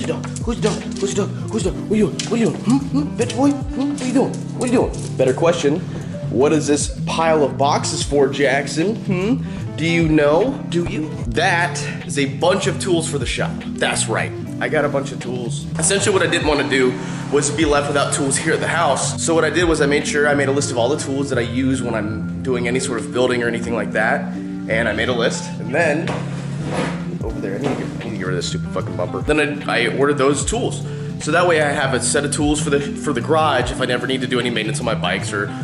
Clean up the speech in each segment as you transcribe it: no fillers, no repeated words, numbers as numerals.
your dog? Who's your dog? Who's your dog? Who's your dog? What are you doing? What are you doing? Bitch boy? What are you doing? What are you doing? Better question. What is this pile of boxes for, Jackson? Do you know? Do you? That is a bunch of tools for the shop. That's right. I got a bunch of tools. Essentially what I didn't want to do was be left without tools here at the house. So what I did was I made sure I made a list of all the tools that I use when I'm doing any sort of building or anything like that. And I made a list. And then, over there, I need to get rid of this stupid fucking bumper. Then I ordered those tools. So that way I have a set of tools for the garage if I never need to do any maintenance on my bikes or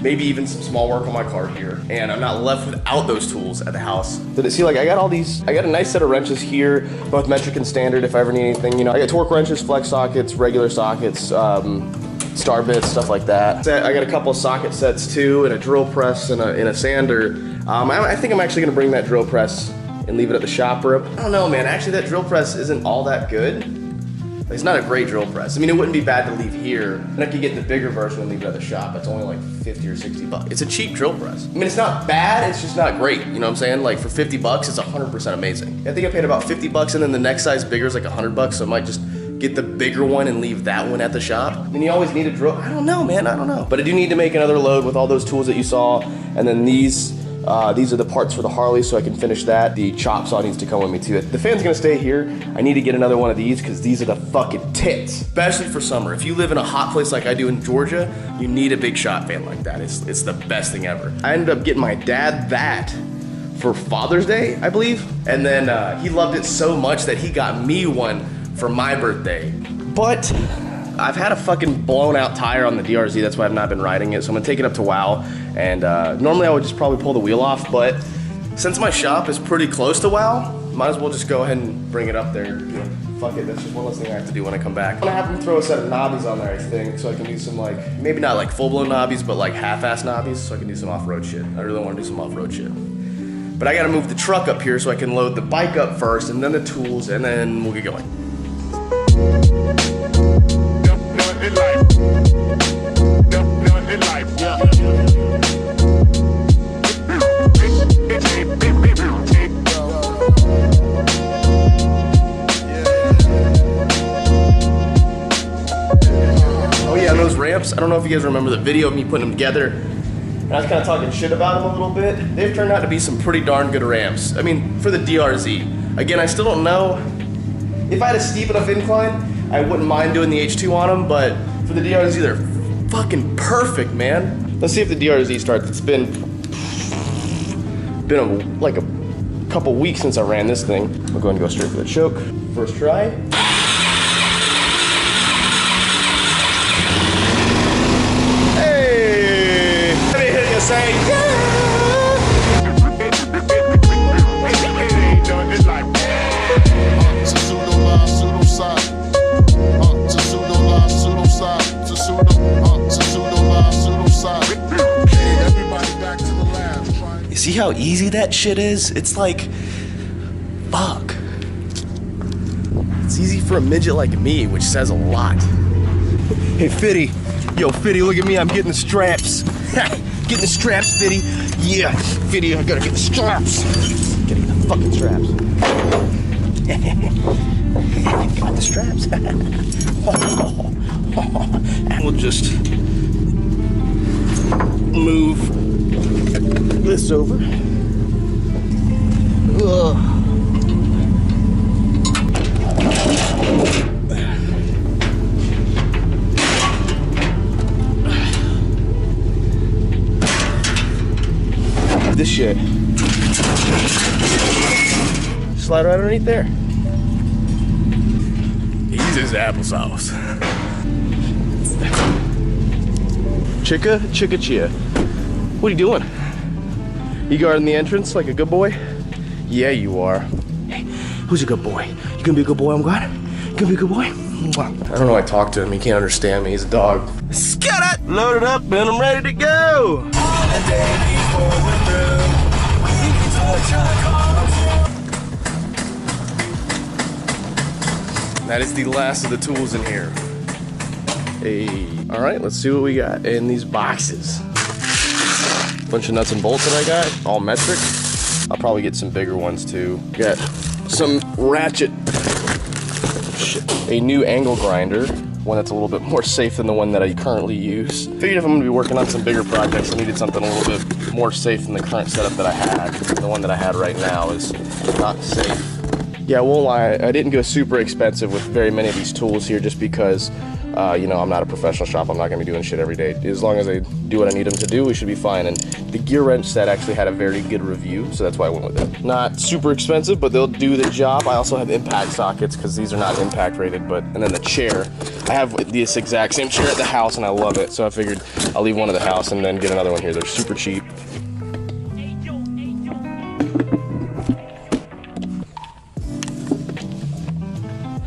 maybe even some small work on my car here. And I'm not left without those tools at the house. Did it see, like, I got all these, I got a nice set of wrenches here, both metric and standard if I ever need anything. You know, I got torque wrenches, flex sockets, regular sockets, star bits, stuff like that. I got a couple of socket sets too, and a drill press and a sander. I think I'm actually gonna bring that drill press and leave it at the shop. I don't know, man, actually that drill press isn't all that good. It's not a great drill press. I mean, it wouldn't be bad to leave here, and I could get the bigger version and leave it at the shop. It's only like 50 or 60 bucks. It's a cheap drill press. I mean, it's not bad, it's just not great. You know what I'm saying? Like for 50 bucks, it's 100% amazing. I think I paid about 50 bucks, and then the next size bigger is like 100 bucks, so I might just get the bigger one and leave that one at the shop. I mean, you always need a drill. I don't know, man, I don't know. But I do need to make another load with all those tools that you saw, and then these are the parts for the Harley, so I can finish that. The chop saw needs to come with me too. The fan's gonna stay here. I need to get another one of these because these are the fucking tits, especially for summer. If you live in a hot place like I do in Georgia, you need a big shot fan like that. It's the best thing ever. I ended up getting my dad that for Father's Day, I believe, and then he loved it so much that he got me one for my birthday. But I've had a fucking blown out tire on the DRZ, that's why I've not been riding it, so I'm gonna take it up to WOW, and normally I would just probably pull the wheel off, but since my shop is pretty close to WOW, might as well just go ahead and bring it up there. You know, fuck it, that's just one less thing I have to do when I come back. I'm gonna have him throw a set of knobbies on there, I think, so I can do some like, maybe not like full-blown knobbies, but like half-ass knobbies, so I can do some off-road shit. I really wanna do some off-road shit. But I gotta move the truck up here so I can load the bike up first, and then the tools, and then we'll get going. Oh yeah, those ramps, I don't know if you guys remember the video of me putting them together, and I was kind of talking shit about them a little bit. They've turned out to be some pretty darn good ramps. I mean, for the DRZ. Again, I still don't know. If I had a steep enough incline, I wouldn't mind doing the H2 on them, but for the DRZ, they're fucking perfect, man. Let's see if the DRZ starts. It's been like a couple weeks since I ran this thing. We're going to go straight for the choke. First try. Hey! Let me hear you say, yeah! You see how easy that shit is? It's like, fuck. It's easy for a midget like me, which says a lot. Hey, Fitty. Yo, Fitty, look at me. I'm getting the straps. Getting the straps, Fitty. Yeah, Fitty, I gotta get the straps. Gotta get the fucking straps. Got the straps. And we'll just move this over. Ugh. This shit. Slide right underneath there. Easy as applesauce. Chicka chia. What are you doing? You guarding the entrance like a good boy? Yeah, you are. Hey, who's a good boy? You gonna be a good boy, I'm glad? You gonna be a good boy? I don't know why I talk to him. He can't understand me. He's a dog. Scat it! Loaded up and I'm ready to go! That is the last of the tools in here. Hey, all right, let's see what we got in these boxes. Bunch of nuts and bolts that I got, all metric. I'll probably get some bigger ones too. Got some ratchet a new angle grinder, one that's a little bit more safe than the one that I currently use. Figured if I'm gonna be working on some bigger projects, I needed something a little bit more safe than the current setup that I had. The one that I had right now is not safe. Yeah, I won't lie, I didn't go super expensive with very many of these tools here just because, you know, I'm not a professional shop. I'm not gonna be doing shit every day. As long as I do what I need them to do, we should be fine. And the gear wrench set actually had a very good review, so that's why I went with it. Not super expensive, but they'll do the job. I also have impact sockets because these are not impact rated, and then the chair. I have this exact same chair at the house and I love it, so I figured I'll leave one at the house and then get another one here. They're super cheap.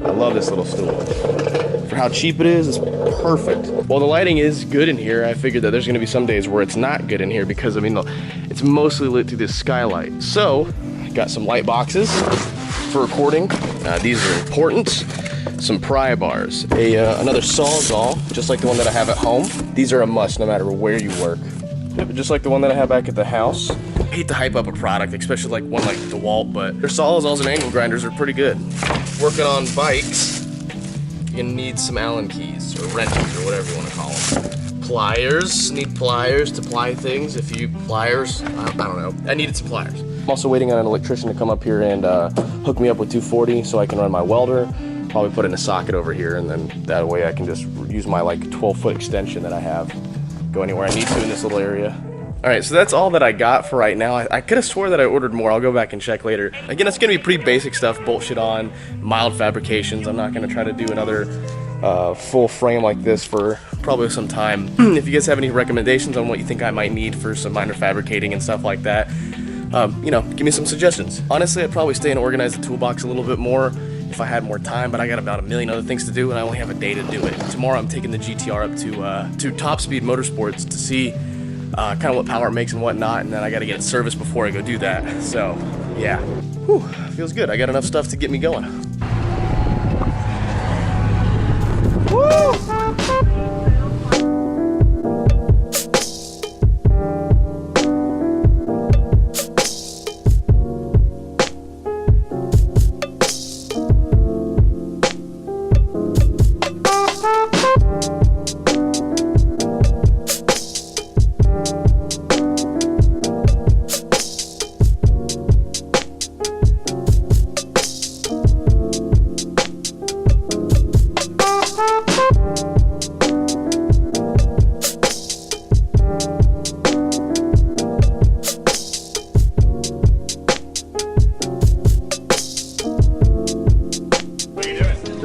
I love this little stool. For how cheap it is, it's perfect. Well, the lighting is good in here. I figured that there's gonna be some days where it's not good in here because, I mean, it's mostly lit through this skylight. So, got some light boxes for recording. These are important. Some pry bars. Another Sawzall, just like the one that I have at home. These are a must no matter where you work. Yep, just like the one that I have back at the house. I hate to hype up a product, especially like one like DeWalt, but their Sawzalls and angle grinders are pretty good. Working on bikes, you're gonna need some Allen keys, or wrenches, or whatever you wanna call them. Pliers, need pliers to ply things. Pliers, I don't know. I needed some pliers. I'm also waiting on an electrician to come up here and hook me up with 240 so I can run my welder. Probably put in a socket over here, and then that way I can just use my like 12-foot extension that I have. Go anywhere I need to in this little area. All right, so that's all that I got for right now. I could have swore that I ordered more. I'll go back and check later. Again, it's gonna be pretty basic stuff, bolt shit on, mild fabrications. I'm not gonna try to do another full frame like this for probably some time. If you guys have any recommendations on what you think I might need for some minor fabricating and stuff like that, you know, give me some suggestions. Honestly, I'd probably stay and organize the toolbox a little bit more if I had more time, but I got about a million other things to do and I only have a day to do it. Tomorrow I'm taking the GTR up to Top Speed Motorsports to see kind of what power it makes and whatnot, and then I gotta get it serviced before I go do that. So, yeah. Whew, feels good. I got enough stuff to get me going. Woo!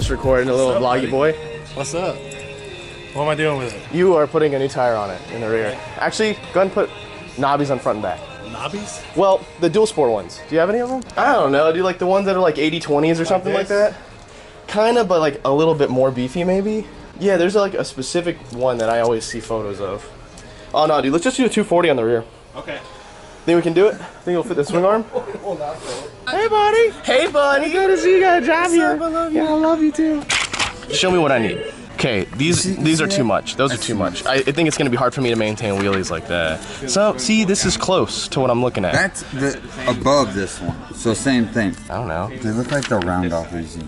Recording a little vloggy boy. What's up? What am I doing with it? You are putting a new tire on it in the rear. Actually, go ahead and put knobbies on front and back. Knobbies? Well, the dual sport ones. Do you have any of them? I don't know. Do you like the ones that are like 80/20s or something like that? Kind of, but like a little bit more beefy maybe. Yeah, there's like a specific one that I always see photos of. Oh no, dude, let's just do a 240 on the rear. Okay. Think we can do it? Think it'll fit the swing arm? Hey, buddy. Hey, buddy. Good to see you got a job here. I love you. Yeah, I love you too. Show me what I need. Okay, these are too much. Those are too much. I think it's gonna be hard for me to maintain wheelies like that. So, see, this is close to what I'm looking at. That's above this one. So same thing. I don't know. They look like they'll round off easy.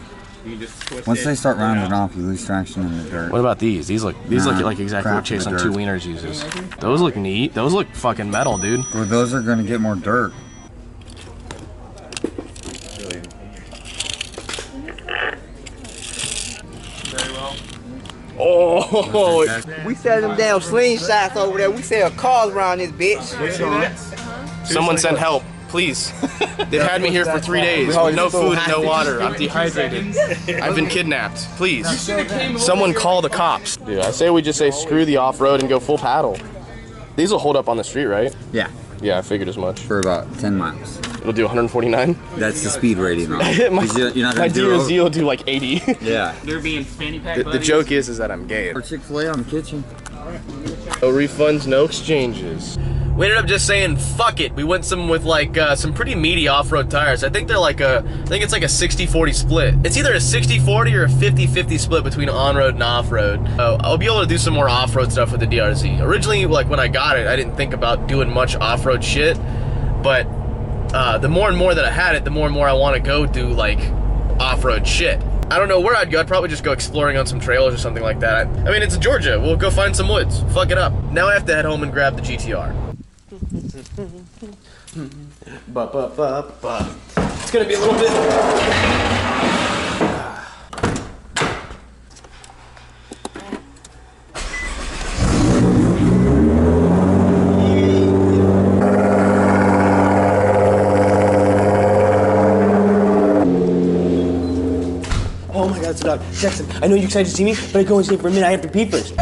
Once they start rounding off, you lose traction in the dirt. What about these? These look like exactly what Chase on 2 Wieners uses. Those look neat. Those look fucking metal, dude. Well, those are gonna get more dirt. Oh, we sell them damn slingshots over there. We sell cars around this bitch. someone send help, please. They've had me here for 3 days with no food and no water. I'm dehydrated. I've been kidnapped. Please, someone call the cops. Dude, I say we just say screw the off-road and go full paddle. These will hold up on the street, right? Yeah. Yeah, I figured as much. For about 10 miles. It'll do 149? That's the speed rating on my it. You're not my gonna do DRZ will do like 80. Yeah. They're being fanny pack The joke is that I'm gay. Or Chick-fil-A on the kitchen. No refunds, no exchanges. We ended up just saying fuck it. We went with like some pretty meaty off-road tires. I think they're like I think it's like a 60-40 split. It's either a 60-40 or a 50-50 split between on-road and off-road. I'll be able to do some more off-road stuff with the DRZ. Originally, like when I got it, I didn't think about doing much off-road shit, but the more and more that I had it, the more and more I want to go do like off-road shit. I don't know where I'd go. I'd probably just go exploring on some trails or something like that. I mean, it's Georgia. We'll go find some woods. Fuck it up. Now I have to head home and grab the GTR. It's gonna be a little bit. Oh my God, it's a dog. Jackson, I know you're excited to see me, but I can only stay for a minute. I have to pee first.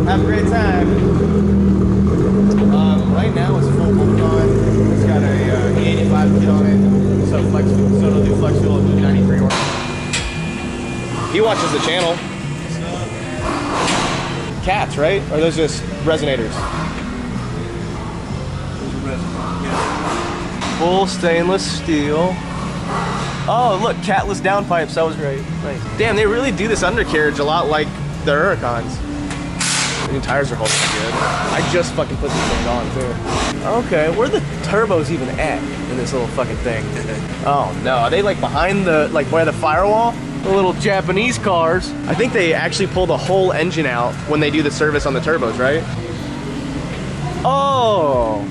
Have a great time. Right now it's full bolt on. It's got a 85 kit on it. So it'll do flex fuel and do 93 or. He watches the channel. Cats, right? Or are those just resonators? Full stainless steel. Oh, look, catless downpipes. That was great. Nice. Damn, they really do this undercarriage a lot like the Huracans. The new tires are holding good. I just fucking put these things on too. Okay, where are the turbos even at in this little fucking thing? Oh no, are they like behind the, like by the firewall? The little Japanese cars. I think they actually pull the whole engine out when they do the service on the turbos, right? Oh,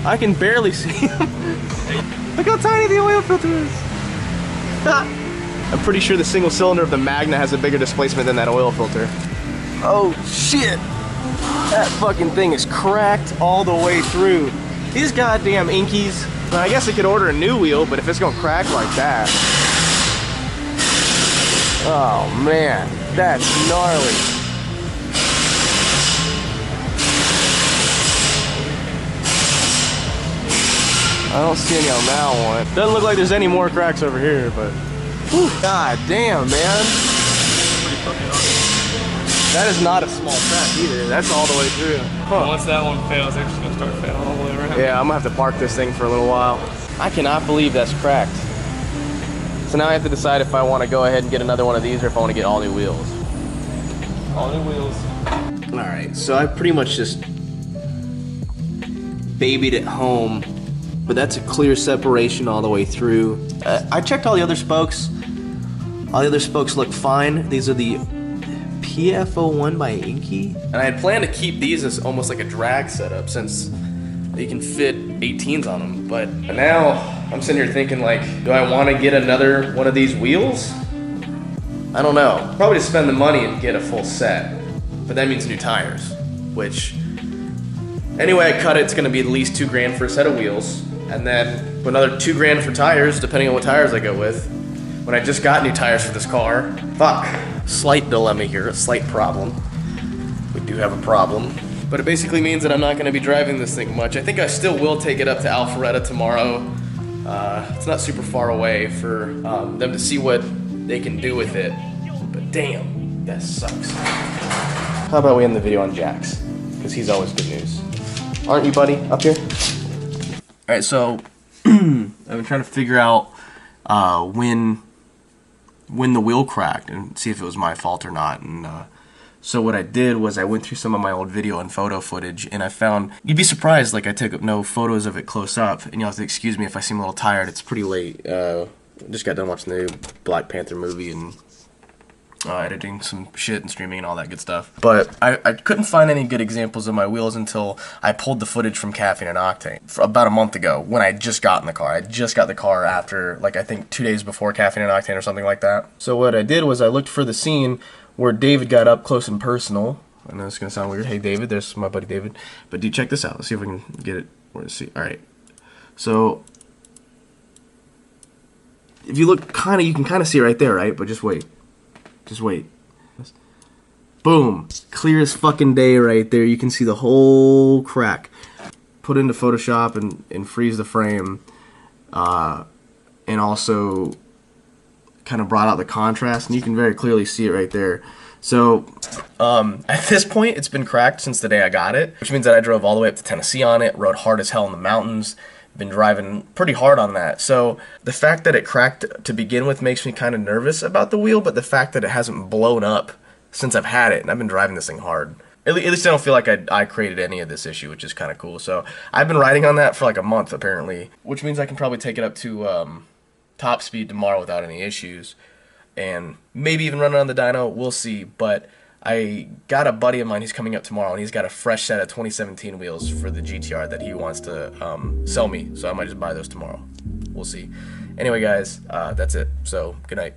I can barely see them. Look how tiny the oil filter is. I'm pretty sure the single cylinder of the Magna has a bigger displacement than that oil filter. Oh shit! That fucking thing is cracked all the way through. These goddamn Inkies. Well, I guess I could order a new wheel, but if it's gonna crack like that. Oh man, that's gnarly. I don't see any on that one. Doesn't look like there's any more cracks over here, but. Whew, god damn, man. That is not a small crack either. That's all the way through. Huh. Once that one fails, they're just gonna start failing all the way around. Yeah, I'm gonna have to park this thing for a little while. I cannot believe that's cracked. So now I have to decide if I want to go ahead and get another one of these or if I want to get all new wheels. All new wheels. All right, so I pretty much just babied it home, but that's a clear separation all the way through. I checked all the other spokes. All the other spokes look fine. These are the PF01 by Inky. And I had planned to keep these as almost like a drag setup since you can fit 18s on them. But now I'm sitting here thinking like, do I want to get another one of these wheels? I don't know. Probably just spend the money and get a full set. But that means new tires, which anyway I cut it, it's gonna be at least $2 grand for a set of wheels. And then another $2 grand for tires, depending on what tires I go with. When I just got new tires for this car. Fuck. Slight dilemma here, a slight problem. We do have a problem. But it basically means that I'm not gonna be driving this thing much. I think I still will take it up to Alpharetta tomorrow. It's not super far away for them to see what they can do with it. But damn, that sucks. How about we end the video on Jax? Because he's always good news. Aren't you, buddy, up here? Alright, so I've been trying to figure out when the wheel cracked and see if it was my fault or not. And so what I did was I went through some of my old video and photo footage, and I found, you'd be surprised, like I took no photos of it close up, and you'll have to excuse me if I seem a little tired. It's pretty late. Just got done watching the new Black Panther movie and editing some shit and streaming and all that good stuff. But I couldn't find any good examples of my wheels until I pulled the footage from Caffeine and Octane about a month ago when I just got in the car. I just got the car after, like, I think 2 days before Caffeine and Octane or something like that. So what I did was I looked for the scene where David got up close and personal. I know it's gonna sound weird. Hey David, there's my buddy David. But dude, check this out. Let's see if we can get it where to see. Alright. So if you look you can kinda see right there, right? But just wait. Just wait. Boom. Clear as fucking day right there. You can see the whole crack. put into Photoshop and freeze the frame, and also kind of brought out the contrast, and you can very clearly see it right there. So at this point, it's been cracked since the day I got it, which means that I drove all the way up to Tennessee on it, rode hard as hell in the mountains, been driving pretty hard on that. So the fact that it cracked to begin with makes me kind of nervous about the wheel, but the fact that it hasn't blown up since I've had it, and I've been driving this thing hard. At least I don't feel like I created any of this issue, which is kind of cool. So I've been riding on that for like a month, apparently, which means I can probably take it up to top speed tomorrow without any issues, and maybe even run it on the dyno. We'll see. But I got a buddy of mine, he's coming up tomorrow, and he's got a fresh set of 2017 wheels for the GTR that he wants to sell me, so I might just buy those tomorrow. We'll see. Anyway, guys, that's it. So good night.